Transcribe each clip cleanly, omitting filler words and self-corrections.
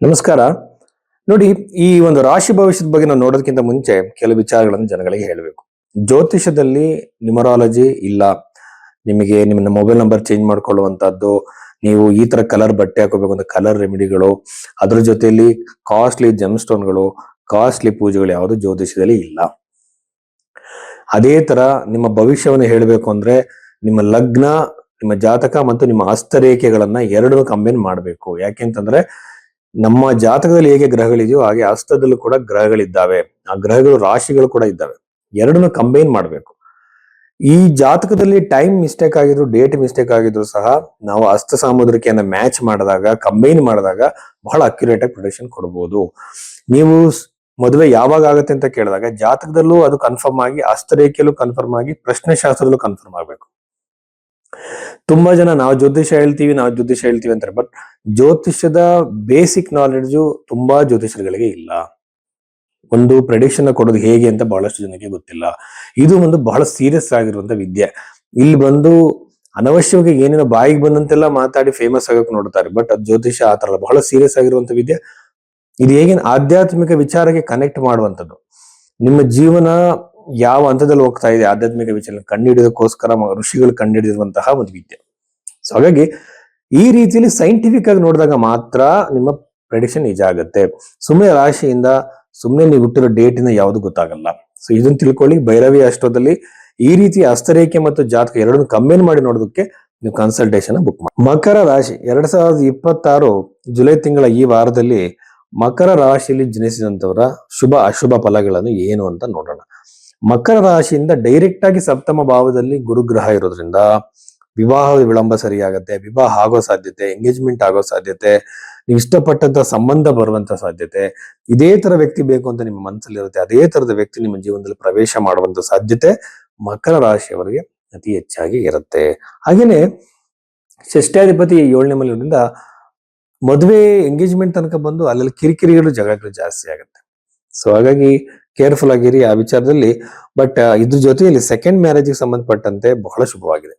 ನಮಸ್ಕಾರ. ನೋಡಿ, ಈ ಒಂದು ರಾಶಿ ಭವಿಷ್ಯದ ಬಗ್ಗೆ ನಾವು ನೋಡೋದಕ್ಕಿಂತ ಮುಂಚೆ ಕೆಲವು ವಿಚಾರಗಳನ್ನು ಜನಗಳಿಗೆ ಹೇಳಬೇಕು. ಜ್ಯೋತಿಷದಲ್ಲಿ ನ್ಯೂಮರಾಲಜಿ ಇಲ್ಲ. ನಿಮಗೆ ನಿಮ್ಮ ಮೊಬೈಲ್ ನಂಬರ್ ಚೇಂಜ್ ಮಾಡ್ಕೊಳ್ಳುವಂತದ್ದು, ನೀವು ಈ ತರ ಕಲರ್ ಬಟ್ಟೆ ಹಾಕೋಬೇಕು ಅಂತ ಕಲರ್ ರೆಮಿಡಿಗಳು, ಅದ್ರ ಜೊತೆಯಲ್ಲಿ ಕಾಸ್ಟ್ಲಿ ಜೆಮ್ ಸ್ಟೋನ್ಗಳು, ಕಾಸ್ಟ್ಲಿ ಪೂಜೆಗಳು ಯಾವುದು ಜ್ಯೋತಿಷದಲ್ಲಿ ಇಲ್ಲ. ಅದೇ ತರ ನಿಮ್ಮ ಭವಿಷ್ಯವನ್ನು ಹೇಳಬೇಕು ಅಂದ್ರೆ ನಿಮ್ಮ ಲಗ್ನ, ನಿಮ್ಮ ಜಾತಕ ಮತ್ತು ನಿಮ್ಮ ಹಸ್ತರೇಖೆಗಳನ್ನ ಎರಡನ್ನೂ ಕಂಬೈನ್ ಮಾಡಬೇಕು. ಯಾಕೆಂತಂದ್ರೆ ನಮ್ಮ ಜಾತಕದಲ್ಲಿ ಹೇಗೆ ಗ್ರಹಗಳಿದೆಯೋ ಹಾಗೆ ಹಸ್ತದಲ್ಲೂ ಕೂಡ ಗ್ರಹಗಳಿದ್ದಾವೆ. ಆ ಗ್ರಹಗಳು ರಾಶಿಗಳು ಕೂಡ ಇದ್ದಾವೆ. ಎರಡನ್ನು ಕಂಬೈನ್ ಮಾಡಬೇಕು. ಈ ಜಾತಕದಲ್ಲಿ ಟೈಮ್ ಮಿಸ್ಟೇಕ್ ಆಗಿದ್ರು, ಡೇಟ್ ಮಿಸ್ಟೇಕ್ ಆಗಿದ್ರು ಸಹ ನಾವು ಹಸ್ತ ಸಾಮುದ್ರಿಕೆಯನ್ನ ಮ್ಯಾಚ್ ಮಾಡಿದಾಗ, ಕಂಬೈನ್ ಮಾಡಿದಾಗ ಬಹಳ ಅಕ್ಯುರೇಟ್ ಆಗಿ ಪ್ರಿಡಿಕ್ಷನ್ ಕೊಡಬಹುದು. ನೀವು ಮದುವೆ ಯಾವಾಗ ಆಗುತ್ತೆ ಅಂತ ಕೇಳಿದಾಗ ಜಾತಕದಲ್ಲೂ ಅದು ಕನ್ಫರ್ಮ್ ಆಗಿ, ಹಸ್ತರೇಖೆಯಲ್ಲೂ ಕನ್ಫರ್ಮ್ ಆಗಿ, ಪ್ರಶ್ನೆ ಶಾಸ್ತ್ರದಲ್ಲೂ ಕನ್ಫರ್ಮ್ ಆಗ್ಬೇಕು. ತುಂಬಾ ಜನ ನಾವು ಜ್ಯೋತಿಷ ಹೇಳ್ತೀವಿ ಅಂತಾರೆ. ಬಟ್ ಜ್ಯೋತಿಷ್ಯದ ಬೇಸಿಕ್ ನಾಲೆಡ್ಜು ತುಂಬಾ ಜ್ಯೋತಿಷರುಗಳಿಗೆ ಇಲ್ಲ. ಒಂದು ಪ್ರೆಡಿಕ್ಷನ್ ಕೊಡೋದು ಹೇಗೆ ಅಂತ ಬಹಳಷ್ಟು ಜನಕ್ಕೆ ಗೊತ್ತಿಲ್ಲ. ಇದು ಒಂದು ಬಹಳ ಸೀರಿಯಸ್ ಆಗಿರುವಂತ ವಿದ್ಯೆ. ಇಲ್ಲಿ ಬಂದು ಅನವಶ್ಯವಾಗಿ ಏನೇನೋ ಬಾಯಿಗೆ ಬಂದಂತೆಲ್ಲ ಮಾತಾಡಿ ಫೇಮಸ್ ಆಗಕ್ಕೆ ನೋಡ್ತಾರೆ. ಬಟ್ ಅದು ಜ್ಯೋತಿಷ ಆತರ ಬಹಳ ಸೀರಿಯಸ್ ಆಗಿರುವಂತ ವಿದ್ಯೆ. ಇದು ಹೇಗೆ ಆಧ್ಯಾತ್ಮಿಕ ವಿಚಾರಕ್ಕೆ ಕನೆಕ್ಟ್ ಮಾಡುವಂಥದ್ದು. ನಿಮ್ಮ ಜೀವನ ಯಾವ ಹಂತದಲ್ಲಿ ಹೋಗ್ತಾ ಇದೆ ಆಧ್ಯಾತ್ಮಿಕ ವಿಚಾರ ಕಂಡುಹಿಡಿಯೋದಕ್ಕೋಸ್ಕರ ಋಷಿಗಳು ಕಂಡುಹಿಡಿದಿರುವಂತಹ ಒಂದು ವಿದ್ಯೆ. ಸೊ ಹಾಗಾಗಿ ಈ ರೀತಿಯಲ್ಲಿ ಸೈಂಟಿಫಿಕ್ ಆಗಿ ನೋಡಿದಾಗ ಮಾತ್ರ ನಿಮ್ಮ ಪ್ರೆಡಿಕ್ಷನ್ ನಿಜ ಆಗುತ್ತೆ. ಸುಮ್ಮನೆ ರಾಶಿಯಿಂದ, ಸುಮ್ಮನೆ ನೀವು ಹುಟ್ಟಿರೋ ಡೇಟ್ ಇಂದ ಯಾವುದು ಗೊತ್ತಾಗಲ್ಲ. ಸೊ ಇದನ್ನ ತಿಳ್ಕೊಳ್ಳಿ. ಭೈರವಿ ಅಷ್ಟೋದಲ್ಲಿ ಈ ರೀತಿ ಹಸ್ತರೇಖೆ ಮತ್ತು ಜಾತಕ ಎರಡನ್ನು ಕಂಬೈನ್ ಮಾಡಿ ನೋಡೋದಕ್ಕೆ ನೀವು ಕನ್ಸಲ್ಟೇಷನ್ ಬುಕ್ ಮಾಡಿ. ಮಕರ ರಾಶಿ 2026 ಜುಲೈ ತಿಂಗಳ ಈ ವಾರದಲ್ಲಿ ಮಕರ ರಾಶಿಯಲ್ಲಿ ಜನಿಸಿದಂತವರ ಶುಭ ಅಶುಭ ಫಲಗಳನ್ನು ಏನು ಅಂತ ನೋಡೋಣ. ಮಕರ ರಾಶಿಯಿಂದ ಡೈರೆಕ್ಟ್ ಆಗಿ ಸಪ್ತಮ ಭಾವದಲ್ಲಿ ಗುರುಗ್ರಹ ಇರೋದ್ರಿಂದ ವಿವಾಹದ ವಿಳಂಬ ಸರಿಯಾಗತ್ತೆ, ವಿವಾಹ ಆಗೋ ಸಾಧ್ಯತೆ, ಎಂಗೇಜ್ಮೆಂಟ್ ಆಗೋ ಸಾಧ್ಯತೆ, ನೀವು ಇಷ್ಟಪಟ್ಟಂತ ಸಂಬಂಧ ಬರುವಂತ ಸಾಧ್ಯತೆ, ಇದೇ ತರ ವ್ಯಕ್ತಿ ಬೇಕು ಅಂತ ನಿಮ್ಮ ಮನಸ್ಸಲ್ಲಿ ಇರುತ್ತೆ, ಅದೇ ತರದ ವ್ಯಕ್ತಿ ನಿಮ್ಮ ಜೀವನದಲ್ಲಿ ಪ್ರವೇಶ ಮಾಡುವಂತ ಸಾಧ್ಯತೆ ಮಕರ ರಾಶಿಯವರಿಗೆ ಅತಿ ಹೆಚ್ಚಾಗಿ ಇರುತ್ತೆ. ಹಾಗೇನೆ ಷಷ್ಠಾಧಿಪತಿ 7ನೇ ಮನೆಯಿಂದ ಮದುವೆ ಎಂಗೇಜ್ಮೆಂಟ್ ತನಕ ಬಂದು ಅಲ್ಲೆಲ್ಲ ಕಿರಿಕಿರಿಗಳು, ಜಗಳಗಳು ಜಾಸ್ತಿ ಆಗುತ್ತೆ. ಸೊ ಹಾಗಾಗಿ ಕೇರ್ಫುಲ್ ಆಗಿರಿ ಆ ವಿಚಾರದಲ್ಲಿ. ಬಟ್ ಇದ್ರ ಜೊತೆಯಲ್ಲಿ ಸೆಕೆಂಡ್ ಮ್ಯಾರೇಜ್ಗೆ ಸಂಬಂಧಪಟ್ಟಂತೆ ಬಹಳ ಶುಭವಾಗಿದೆ.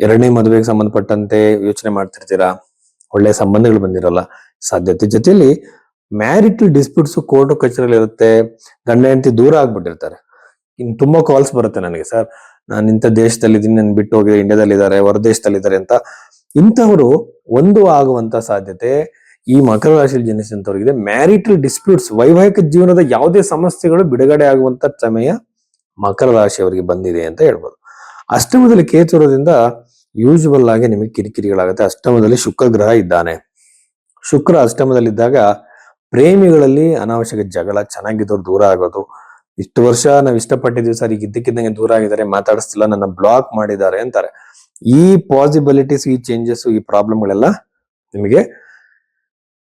ಎರಡನೇ ಮದುವೆಗೆ ಸಂಬಂಧಪಟ್ಟಂತೆ ಯೋಚನೆ ಮಾಡ್ತಿರ್ತೀರಾ, ಒಳ್ಳೆ ಸಂಬಂಧಗಳು ಬಂದಿರಲ್ಲ ಸಾಧ್ಯತೆ. ಜೊತೆಯಲ್ಲಿ ಮ್ಯಾರಿಟಲ್ ಡಿಸ್ಪ್ಯೂಟ್ಸ್ ಕೋರ್ಟ್ ಕಚೇರಿಯಲ್ಲಿ ಇರುತ್ತೆ. ಗಂಡ ಹೆಂಡತಿ ದೂರ ಆಗ್ಬಿಟ್ಟಿರ್ತಾರೆ. ಇನ್ನು ತುಂಬಾ ಕಾಲ್ಸ್ ಬರುತ್ತೆ ನನಗೆ, ಸರ್ ನಾನು ಇಂಥ ದೇಶದಲ್ಲಿ ಇದೀನಿ, ನಾನು ಬಿಟ್ಟು ಹೋಗಿ ಇಂಡಿಯಾದಲ್ಲಿ ಇದ್ದಾರೆ, ಹೊರ ದೇಶದಲ್ಲಿ ಇದ್ದಾರೆ ಅಂತ. ಇಂಥವರು ಒಂದು ಆಗುವಂತ ಸಾಧ್ಯತೆ ಈ ಮಕರ ರಾಶಿಯಲ್ಲಿ ಜನಿಸಿದಂತವ್ರಿಗೆ. ಮ್ಯಾರಿಟಲ್ ಡಿಸ್ಪ್ಯೂಟ್ಸ್, ವೈವಾಹಿಕ ಜೀವನದ ಯಾವುದೇ ಸಮಸ್ಯೆಗಳು ಬಿಡುಗಡೆ ಆಗುವಂತ ಸಮಯ ಮಕರ ರಾಶಿಯವರಿಗೆ ಬಂದಿದೆ ಅಂತ ಹೇಳ್ಬೋದು. ಅಷ್ಟಮದಲ್ಲಿ ಕೇತು ಇರೋದ್ರಿಂದ ಯೂಶುವಲ್ ಆಗಿ ನಿಮಗೆ ಕಿರಿಕಿರಿಗಳಾಗುತ್ತೆ. ಅಷ್ಟಮದಲ್ಲಿ ಶುಕ್ರ ಗ್ರಹ ಇದ್ದಾನೆ. ಶುಕ್ರ ಅಷ್ಟಮದಲ್ಲಿದ್ದಾಗ ಪ್ರೇಮಿಗಳಲ್ಲಿ ಅನಾವಶ್ಯಕ ಜಗಳ, ಚೆನ್ನಾಗಿದ್ದವ್ರು ದೂರ ಆಗೋದು. ಇಷ್ಟು ವರ್ಷ ನಾವು ಇಷ್ಟಪಟ್ಟಿದ್ವಿ ಸರ್, ಈಗ ಇದ್ದಕ್ಕಿದ್ದಂಗೆ ದೂರ ಆಗಿದ್ದಾರೆ, ಮಾತಾಡಿಸ್ತಿಲ್ಲ, ನನ್ನ ಬ್ಲಾಕ್ ಮಾಡಿದ್ದಾರೆ ಅಂತಾರೆ. ಈ ಪಾಸಿಬಿಲಿಟೀಸ್, ಈ ಚೇಂಜಸ್, ಈ ಪ್ರಾಬ್ಲಮ್ಗಳೆಲ್ಲ ನಿಮಗೆ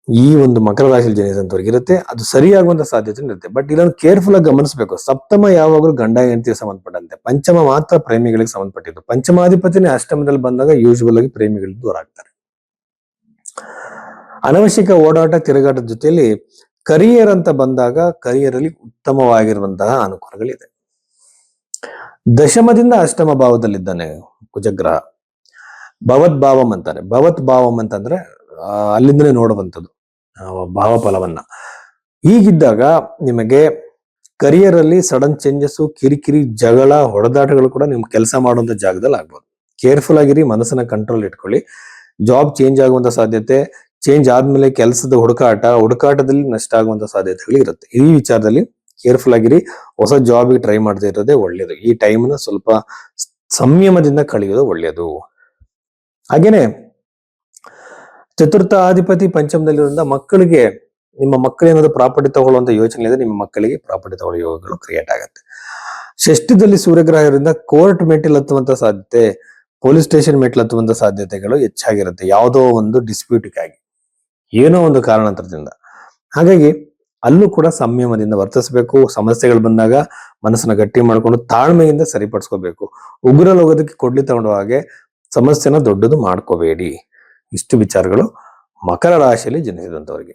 ಈ ಒಂದು ಮಕರ ರಾಶಿಯಲ್ಲಿ ಜನಿಸಿದಂತವ್ರಿಗೆ ಇರುತ್ತೆ. ಅದು ಸರಿಯಾಗುವಂತ ಸಾಧ್ಯತೆ ಇರುತ್ತೆ. ಬಟ್ ಇದನ್ನು ಕೇರ್ಫುಲ್ ಆಗಿ ಗಮನಿಸಬೇಕು. ಸಪ್ತಮ ಯಾವಾಗಲೂ ಗಂಡ ಹೆಂಡತಿಗೆ ಸಂಬಂಧಪಟ್ಟಂತೆ, ಪಂಚಮ ಮಾತ್ರ ಪ್ರೇಮಿಗಳಿಗೆ ಸಂಬಂಧಪಟ್ಟಿದ್ದು. ಪಂಚಮಾಧಿಪತಿನೇ ಅಷ್ಟಮದಲ್ಲಿ ಬಂದಾಗ ಯೂಶುವಲ್ ಆಗಿ ಪ್ರೇಮಿಗಳು ದೂರ ಆಗ್ತಾರೆ. ಅನವಶ್ಯಕ ಓಡಾಟ, ತಿರುಗಾಟದ ಜೊತೆಯಲ್ಲಿ ಕರಿಯರ್ ಅಂತ ಬಂದಾಗ ಕರಿಯರ್ ಅಲ್ಲಿ ಉತ್ತಮವಾಗಿರುವಂತಹ ಅನುಕೂಲಗಳಿದೆ. ದಶಮದಿಂದ ಅಷ್ಟಮ ಭಾವದಲ್ಲಿದ್ದಾನೆ ಕುಜಗ್ರಹ. ಭವತ್ ಭಾವಂ ಅಂತಾನೆ. ಭವತ್ ಭಾವಂ ಅಂತಂದ್ರೆ ಅಲ್ಲಿಂದಲೇ ನೋಡುವಂಥದ್ದು ಭಾವ ಫಲವನ್ನ. ಹೀಗಿದ್ದಾಗ ನಿಮಗೆ ಕರಿಯರ್ ಅಲ್ಲಿ ಸಡನ್ ಚೇಂಜಸ್, ಕಿರಿಕಿರಿ, ಜಗಳ, ಹೊಡೆದಾಟಗಳು ಕೂಡ ನಿಮ್ ಕೆಲಸ ಮಾಡುವಂತ ಜಾಗದಲ್ಲಿ ಆಗ್ಬೋದು. ಕೇರ್ಫುಲ್ ಆಗಿರಿ, ಮನಸ್ಸನ್ನ ಕಂಟ್ರೋಲ್ ಇಟ್ಕೊಳ್ಳಿ. ಜಾಬ್ ಚೇಂಜ್ ಆಗುವಂತ ಸಾಧ್ಯತೆ, ಚೇಂಜ್ ಆದ್ಮೇಲೆ ಕೆಲಸದ ಹುಡುಕಾಟದಲ್ಲಿ ನಷ್ಟ ಆಗುವಂತ ಸಾಧ್ಯತೆಗಳು ಇರುತ್ತೆ. ಈ ವಿಚಾರದಲ್ಲಿ ಕೇರ್ಫುಲ್ ಆಗಿರಿ. ಹೊಸ ಜಾಬ್ಗೆ ಟ್ರೈ ಮಾಡದೇ ಇರೋದೇ ಒಳ್ಳೇದು. ಈ ಟೈಮ್ನ ಸ್ವಲ್ಪ ಸಂಯಮದಿಂದ ಕಳೆಯೋದು ಒಳ್ಳೇದು. ಹಾಗೇನೆ ಚತುರ್ಥ ಅಧಿಪತಿ ಪಂಚಮದಲ್ಲಿರೋದ್ರಿಂದ ಮಕ್ಕಳಿಗೆ, ನಿಮ್ಮ ಮಕ್ಕಳು ಏನಾದ್ರು ಪ್ರಾಪರ್ಟಿ ತಗೊಳ್ಳುವಂತ ಯೋಚನೆ ಇದೆ, ನಿಮ್ಮ ಮಕ್ಕಳಿಗೆ ಪ್ರಾಪರ್ಟಿ ತಗೊಳ್ಳೋ ಯೋಗಗಳು ಕ್ರಿಯೇಟ್ ಆಗುತ್ತೆ. ಷಷ್ಠದಲ್ಲಿ ಸೂರ್ಯಗ್ರಹ ಇರೋದ್ರಿಂದ ಕೋರ್ಟ್ ಮೆಟ್ಟಿಲ್ ಹತ್ತುವಂತ ಸಾಧ್ಯತೆ, ಪೊಲೀಸ್ ಸ್ಟೇಷನ್ ಮೆಟ್ಟಿಲ್ ಹತ್ತುವಂತ ಸಾಧ್ಯತೆಗಳು ಹೆಚ್ಚಾಗಿರುತ್ತೆ. ಯಾವುದೋ ಒಂದು ಡಿಸ್ಪ್ಯೂಟ್ಗಾಗಿ, ಏನೋ ಒಂದು ಕಾರಣಾಂತರದಿಂದ. ಹಾಗಾಗಿ ಅಲ್ಲೂ ಕೂಡ ಸಂಯಮದಿಂದ ವರ್ತಿಸಬೇಕು. ಸಮಸ್ಯೆಗಳು ಬಂದಾಗ ಮನಸ್ಸನ್ನ ಗಟ್ಟಿ ಮಾಡ್ಕೊಂಡು ತಾಳ್ಮೆಯಿಂದ ಸರಿಪಡಿಸ್ಕೋಬೇಕು. ಉಗುರಲ್ಲಿ ಹೋಗೋದಕ್ಕೆ ಕೊಡ್ಲಿ ತಗೊಂಡು ಹಾಗೆ ಸಮಸ್ಯೆನ ದೊಡ್ಡದು ಮಾಡ್ಕೋಬೇಡಿ. ಇಷ್ಟು ವಿಚಾರಗಳು ಮಕರ ರಾಶಿಯಲ್ಲಿ ಜನಿಸಿದಂತವರಿಗೆ.